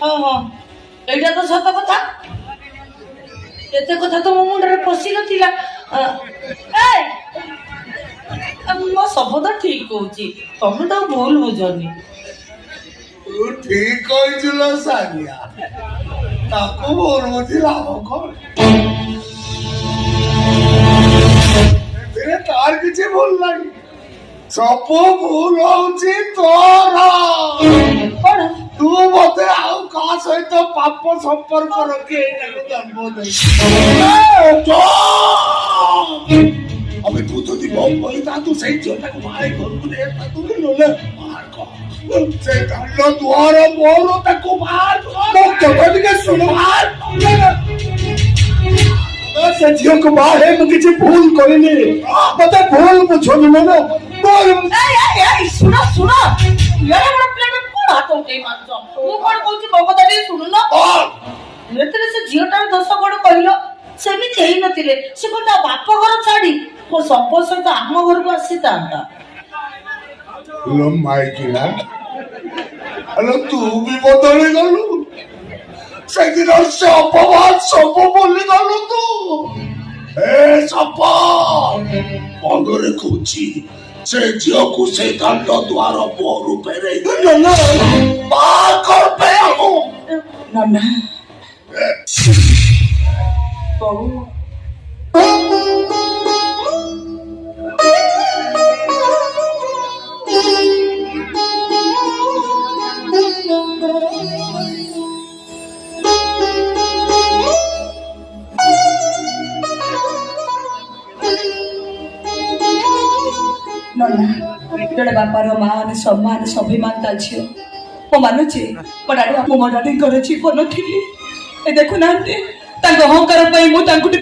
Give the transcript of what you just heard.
हाँ हाँ एटा तो सत कथा एते कथा तो मो मुंडरे पशि नथिला मो सब तो ठीक कहूची तमे तो भूल बुझनी तू ठीक कहला सानिया ताको भूल बुझी लाभ कौन तेरे तार किसी भूल लगी सब भूल होची तोरा कौन तू मते आउ का सहित पाप संपर्क रखे एटाको जन्म दे अबे तू तो दी बोल ता तू सही जोटा को मारे घर को दे ता तू लोले मार को से कालो द्वार मोरो ताको मार तो तो के सुनो मार से जियो को मारे मैं किसी भूल करिनी मते भूल बुझोनी ना बोल ए सुनो सुनो यार हमरा प्लेन में कोन हाथ उठे मान जो तू कोन कहूची बगदा दे सुनु ना एतरे से जियोटार दोष कोन कहिलो सेमिति हेई नथिले से कोटा बाप घर छाडी को संपोष सहित आम घर को आसीता लो माइकिला अरे तू भी बदली गलु से दिन से अपवाद सब बोली गलु तू ए सपा मंगरे कुची से जियो को से दंड द्वार बोरु पेरे ना बाहर कर पे आगो ना बहु जड़े बापार मान सम्मान स्वाभिमान ता झील मो मानुचे मो डाडी मो डाडी जीवन थी देखुना अहंकार